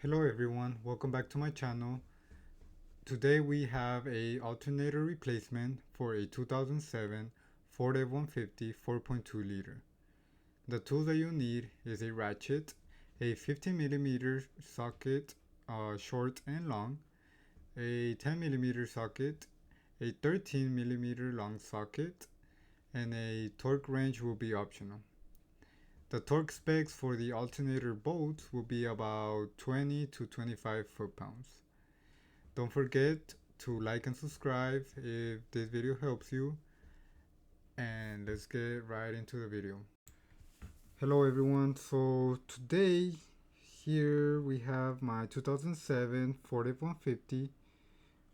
Hello everyone, welcome back to my channel. Today we have a alternator replacement for a 2007 Ford F-150 4.2 liter. The tools that you need is a ratchet, a 15mm socket, short and long, a 10mm socket, a 13mm long socket, and a torque wrench will be optional. The torque specs for the alternator bolts will be about 20 to 25 foot-pounds. Don't forget to like and subscribe if this video helps you, and let's get right into the video. Hello everyone, so today here we have my 2007 Ford F-150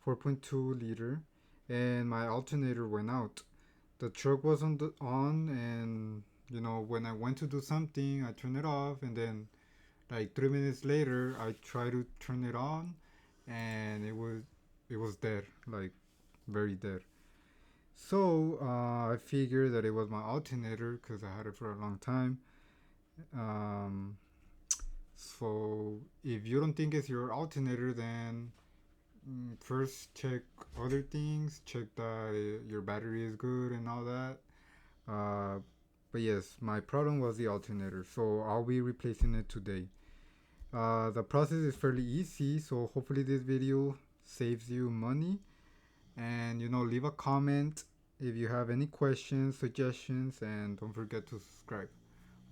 4.2 liter, and my alternator went out. The truck was on, and when I went to do something I turned it off, and then like 3 minutes later I tried to turn it on, and it was dead, like very dead. So I figured that it was my alternator because I had it for a long time. Um, so if you don't think it's your alternator, then first check other things. Check that your battery is good and all that. Uh, but yes, my problem was the alternator, so I'll be replacing it today. The process is fairly easy, so hopefully this video saves you money. And leave a comment if you have any questions, suggestions, and don't forget to subscribe.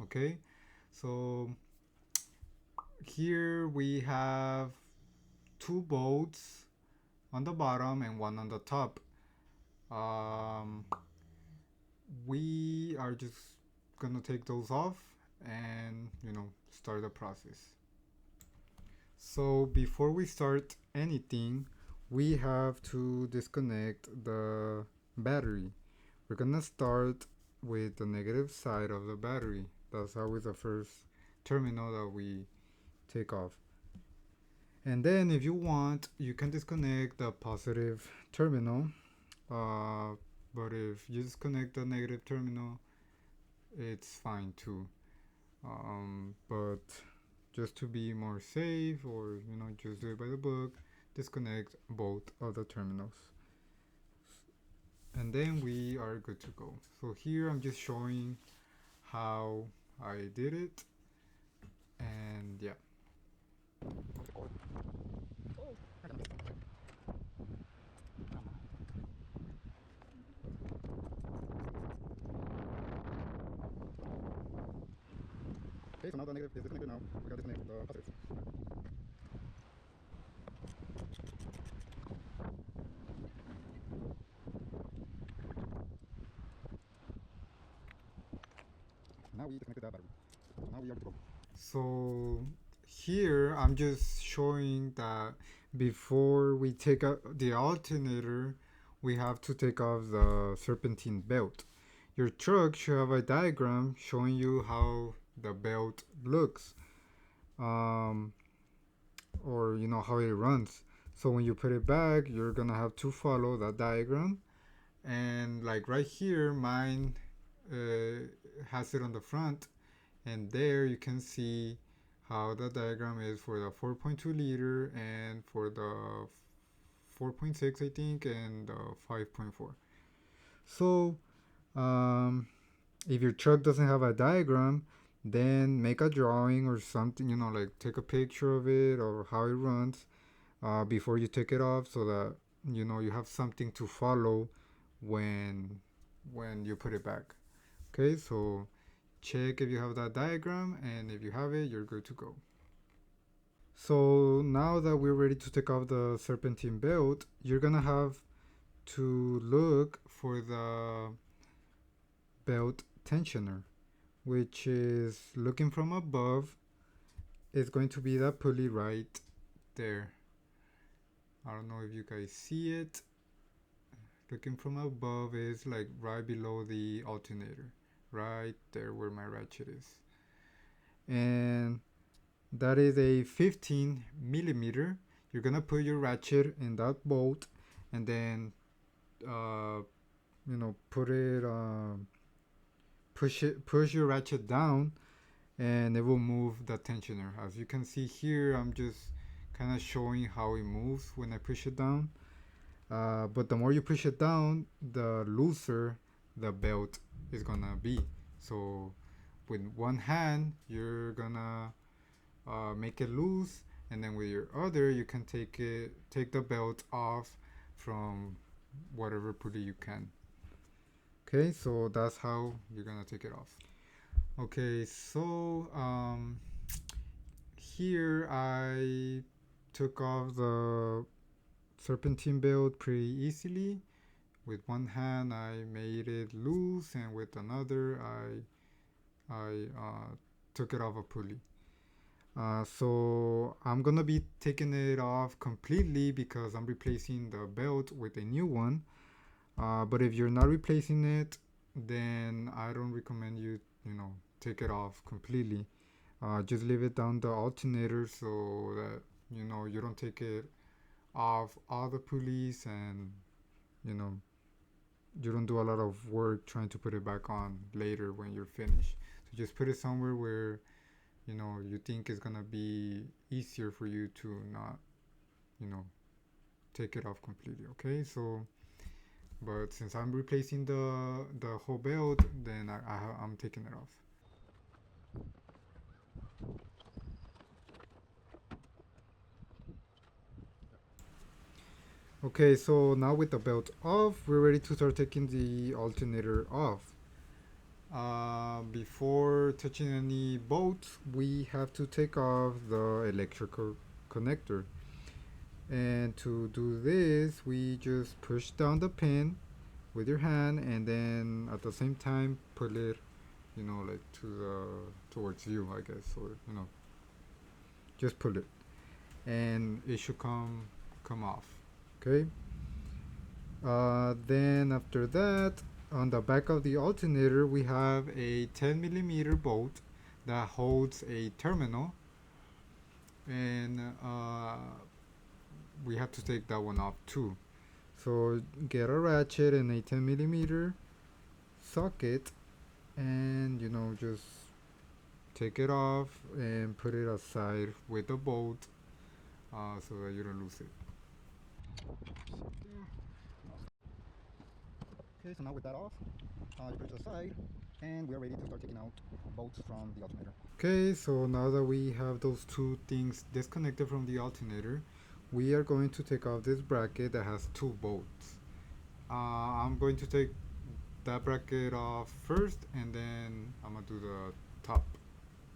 Okay, so here we have two bolts on the bottom and one on the top. um, we are just gonna take those off and start the process. So before we start anything, we have to disconnect the battery. We're gonna start with the negative side of the battery. That's always the first terminal that we take off. And then if you want, you can disconnect the positive terminal. But if you disconnect the negative terminal, it's fine too. But just to be more safe, or just do it by the book, disconnect both of the terminals, and then we are good to go. So here I'm just showing how I did it, and yeah. Okay, so now the negative is disconnected. Now we gotta disconnect the positive. Now we disconnected that battery. Now we are good to go. So here I'm just showing that before we take out the alternator, we have to take off the serpentine belt. Your truck should have a diagram showing you how the belt looks, um, or how it runs. So when you put it back, you're gonna have to follow that diagram. And like right here, mine has it on the front, and there you can see how the diagram is for the 4.2 liter and for the 4.6 I think, and the 5.4. So if your truck doesn't have a diagram, then make a drawing or something, like take a picture of it or how it runs before you take it off, so that you have something to follow when you put it back. Okay, so check if you have that diagram, and if you have it, you're good to go. So now that we're ready to take off the serpentine belt, you're gonna have to look for the belt tensioner, which is looking from above. It's going to be that pulley right there. I don't know if you guys see it. Looking from above is like right below the alternator, right there where my ratchet is. And that is a 15mm. You're gonna put your ratchet in that bolt, and then put it push your ratchet down, and it will move the tensioner. As you can see here, I'm just kind of showing how it moves when I push it down. But the more you push it down, the looser the belt is gonna be. So with one hand, you're gonna make it loose, and then with your other, you can take the belt off from whatever pulley you can. Okay, so that's how you're gonna take it off. Okay, so here I took off the serpentine belt pretty easily. With one hand, I made it loose, and with another, I took it off a pulley. So I'm gonna be taking it off completely because I'm replacing the belt with a new one. But if you're not replacing it, then I don't recommend you, take it off completely. Just leave it down the alternator so that you don't take it off all the pulleys, and you know you don't do a lot of work trying to put it back on later when you're finished. So just put it somewhere where you think it's gonna be easier for you to not you know take it off completely. Okay, so but since I'm replacing the whole belt, then I'm taking it off. Okay, so now with the belt off, we're ready to start taking the alternator off. Before touching any bolts, we have to take off the electrical connector. And to do this, we just push down the pin with your hand, and then at the same time pull it, like towards you, I guess, or just pull it, and it should come off. Okay. Then after that, on the back of the alternator, we have a 10 millimeter bolt that holds a terminal, and we have to take that one off too. So get a ratchet and a 10 millimeter socket, and just take it off and put it aside with the bolt, so that you don't lose it. Okay, so now with that off, you put it to the side, and we are ready to start taking out bolts from the alternator. Okay, so now that we have those two things disconnected from the alternator, we are going to take off this bracket that has two bolts. I'm going to take that bracket off first, and then I'm gonna do the top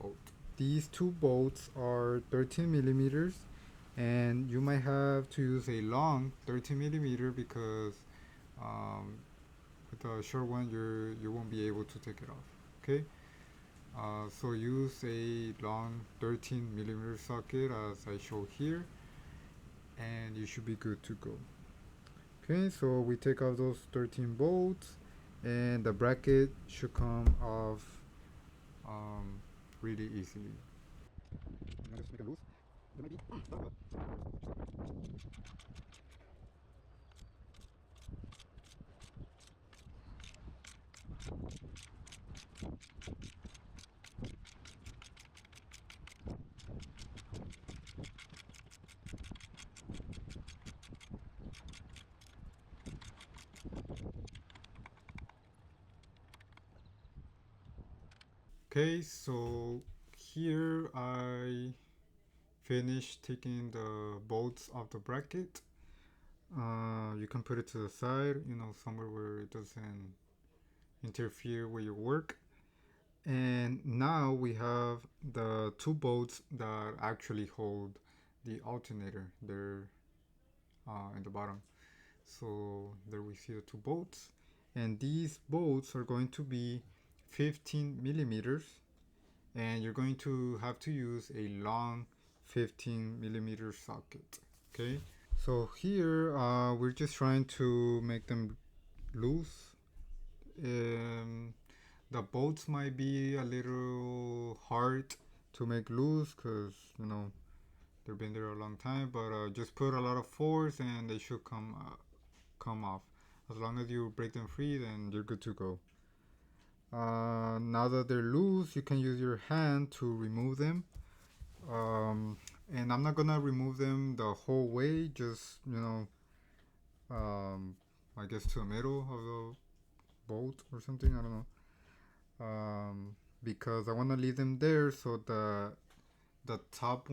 bolt. These two bolts are 13 millimeters, and you might have to use a long 13 millimeter because um, with a short one you won't be able to take it off. Okay, so use a long 13 millimeter socket as I show here, and you should be good to go. Okay, so we take off those 13 bolts, and the bracket should come off really easily. I'm gonna just make it loose. It might be okay, so here I finished taking the bolts off the bracket. You can put it to the side, somewhere where it doesn't interfere with your work. And now we have the two bolts that actually hold the alternator. They're in the bottom. So there we see the two bolts. And these bolts are going to be 15 millimeters, and you're going to have to use a long 15 millimeter socket. Okay, so here we're just trying to make them loose. The bolts might be a little hard to make loose because they've been there a long time, but just put a lot of force and they should come off. As long as you break them free, then you're good to go. Now that they're loose, you can use your hand to remove them. Um, and I'm not gonna remove them the whole way, just, um, I guess to the middle of the bolt or something. I don't know. Because I want to leave them there so the top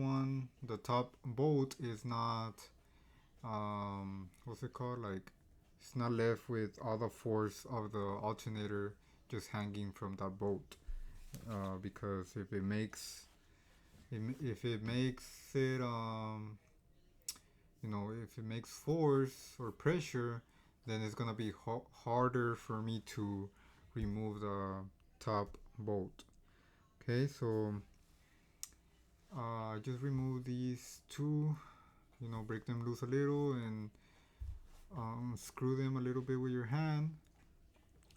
bolt is not, what's it called? Like, it's not left with all the force of the alternator just hanging from that bolt. Because if it makes it, if it makes force or pressure, then it's gonna be harder for me to remove the top bolt. Okay, so just remove these two, break them loose a little and screw them a little bit with your hand.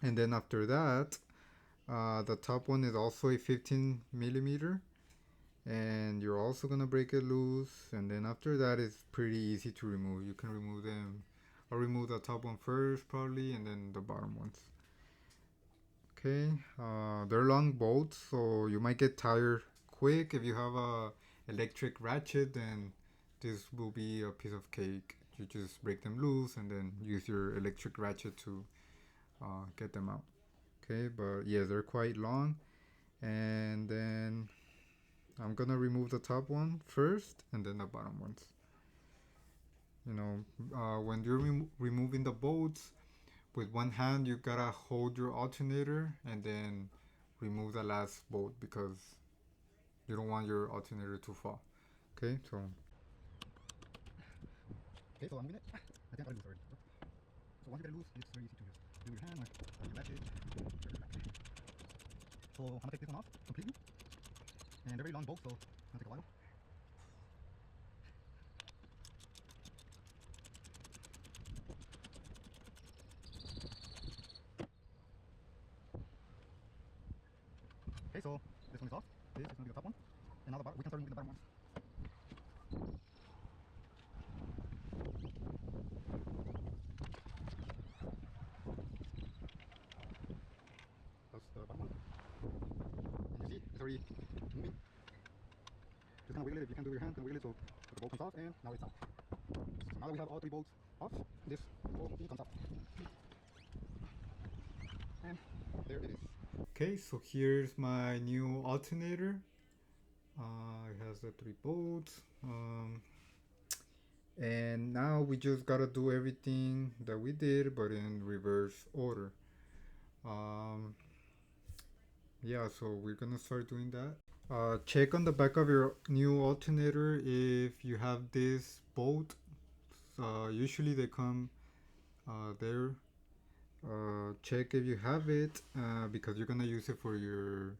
And then after that, the top one is also a 15 millimeter, and you're also gonna break it loose. And then after that, it's pretty easy to remove. You can remove them. I'll remove the top one first, probably, and then the bottom ones. Okay, they're long bolts, so you might get tired quick. If you have a electric ratchet, then this will be a piece of cake. You just break them loose and then use your electric ratchet to get them out. Okay, but yeah, they're quite long. And then I'm gonna remove the top one first and then the bottom ones. When you're removing the bolts, with one hand you gotta hold your alternator and then remove the last bolt because you don't want your alternator to fall. Okay, so I'm moving it. I think I got it loose already. So once you get it loose, it's very easy to just do your hand or you latch it. So I'm gonna take this one off completely, and they're very long bolts, so it's gonna take a while. Okay, so this one is off. This is gonna be the top one, and now we can start removing the bottom ones. That's the bottom one. And you see, it's already moving. Just kind of wiggle it. If you can do your hand, kind of wiggle it so the bolt comes off, and now it's out. So now that we have all three bolts off, this whole thing comes out. And there it is. Okay, so here's my new alternator. It has the three bolts. And now we just gotta do everything that we did, but in reverse order. Um, yeah, so we're gonna start doing that. Check on the back of your new alternator if you have this bolt. Usually they come there. Check if you have it because you're gonna use it for your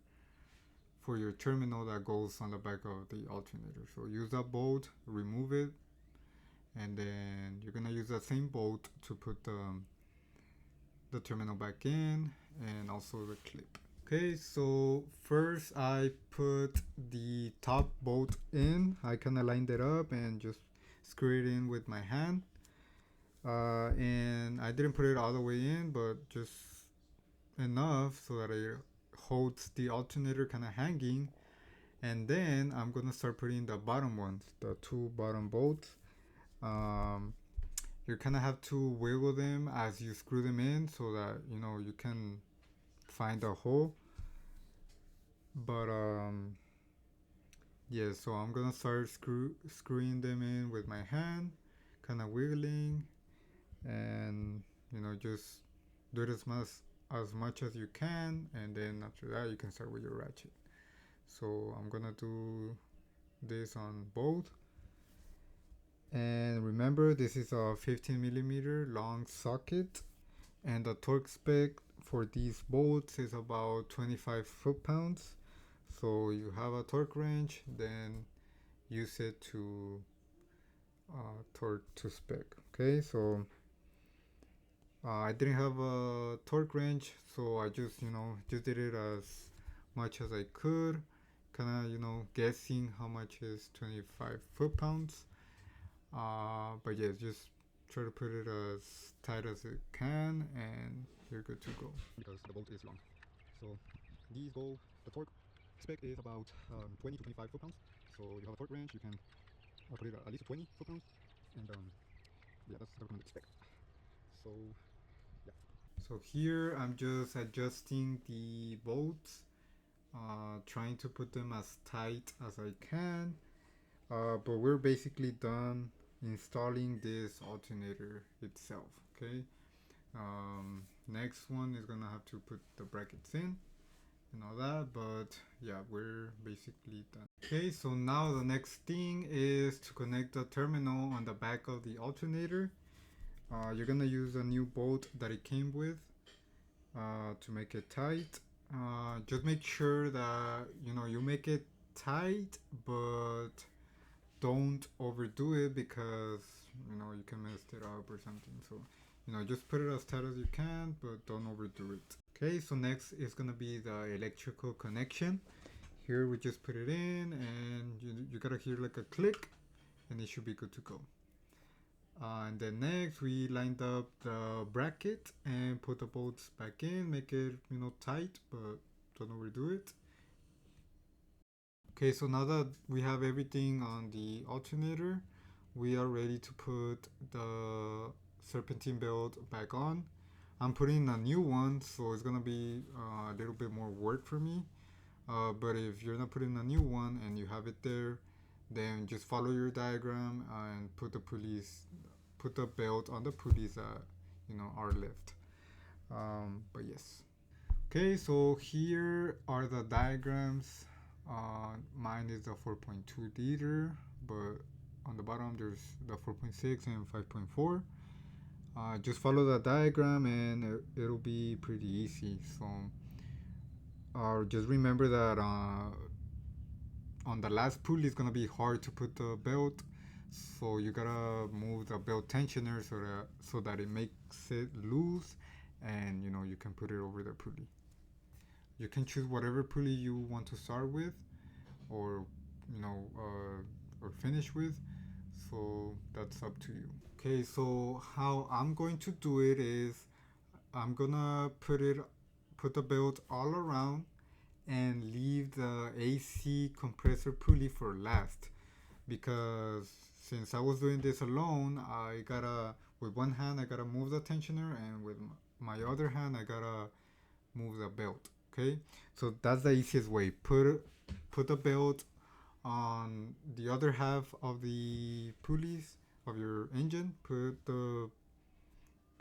terminal that goes on the back of the alternator. So use that bolt, remove it, and then you're gonna use that same bolt to put the terminal back in and also the clip. Okay, so first I put the top bolt in. I kind of lined it up and just screw it in with my hand. And I didn't put it all the way in, but just enough so that it holds the alternator kind of hanging. And then I'm gonna start putting the bottom ones, the two bottom bolts. You kind of have to wiggle them as you screw them in so that you can find a hole. But yeah, so I'm gonna start screwing them in with my hand, kind of wiggling, and just do it as much as you can, and then after that you can start with your ratchet. So I'm gonna do this on both. And remember, this is a 15 millimeter long socket, and the torque spec for these bolts is about 25 foot-pounds. So you have a torque wrench, then use it to torque to spec. Okay, so I didn't have a torque wrench, so I just did it as much as I could, kind of guessing how much is 25 foot-pounds. But yeah, just try to put it as tight as it can, and you're good to go. Because the bolt is long. So these go, the torque spec is about 20 to 25 foot-pounds. So you have a torque wrench, you can put it at least 20 foot-pounds, and yeah, that's the recommended spec. So yeah. So here I'm just adjusting the bolts, trying to put them as tight as I can. But we're basically done installing this alternator itself. Okay. Next one is gonna have to put the brackets in and all that, but yeah, we're basically done. Okay, so now the next thing is to connect the terminal on the back of the alternator. You're gonna use a new bolt that it came with to make it tight. Just make sure that you make it tight, but don't overdo it, because you can mess it up or something. So just put it as tight as you can, but don't overdo it. Okay, so next is gonna be the electrical connection. Here we just put it in, and you gotta hear like a click, and it should be good to go. And then next we lined up the bracket and put the bolts back in, make it tight, but don't overdo it. Okay, so now that we have everything on the alternator, we are ready to put the serpentine belt back on. I'm putting a new one, so it's gonna be a little bit more work for me. But if you're not putting a new one and you have it there, then just follow your diagram and put the belt on the pulleys that are left. But yes. Okay, so here are the diagrams. Mine is the 4.2 liter, but on the bottom there's the 4.6 and 5.4. Just follow the diagram and it'll be pretty easy. So just remember that on the last pulley it's gonna be hard to put the belt, so you gotta move the belt tensioner so that it makes it loose, and you can put it over the pulley. You can choose whatever pulley you want to start with, or or finish with. So that's up to you. Okay, so how I'm going to do it is I'm gonna put the belt all around and leave the AC compressor pulley for last, because since I was doing this alone, with one hand I gotta move the tensioner, and with my other hand I gotta move the belt. Okay, so that's the easiest way. Put the belt on the other half of the pulleys of your engine. Put the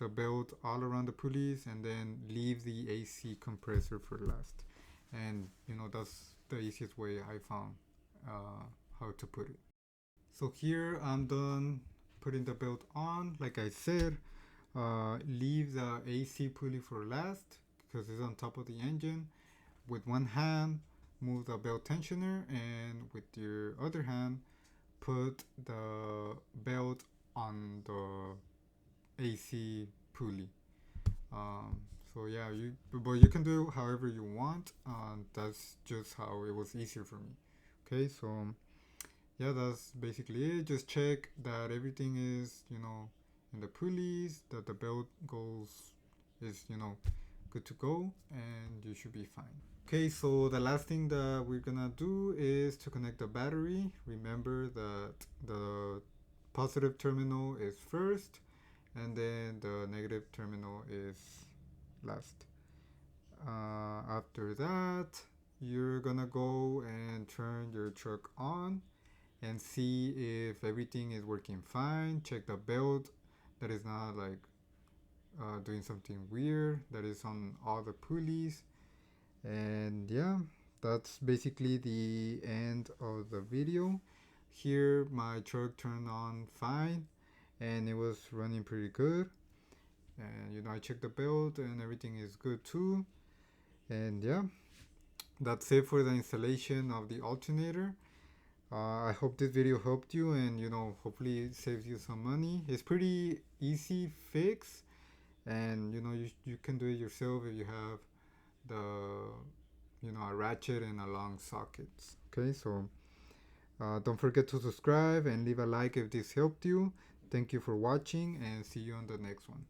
belt all around the pulleys, and then leave the AC compressor for last. And that's the easiest way I found how to put it. So here I'm done putting the belt on. Like I said, leave the AC pulley for last because it's on top of the engine. With one hand, move the belt tensioner, and with your other hand, put the belt on the AC pulley. So yeah, but you can do it however you want. That's just how it was easier for me. Okay, so yeah, that's basically it. Just check that everything is in the pulleys, that the belt is good to go, and you should be fine. Okay, so the last thing that we're gonna do is to connect the battery. Remember that the positive terminal is first, and then the negative terminal is last. After that, you're gonna go and turn your truck on and see if everything is working fine. Check the belt that is not like doing something weird, that is on all the pulleys. And yeah, that's basically the end of the video. Here my truck turned on fine and it was running pretty good, and I checked the belt and everything is good too. And yeah, that's it for the installation of the alternator. I hope this video helped you, and hopefully it saves you some money. It's pretty easy fix, and you can do it yourself if you have a ratchet and a long sockets. Okay, so don't forget to subscribe and leave a like if this helped you. Thank you for watching, and see you on the next one.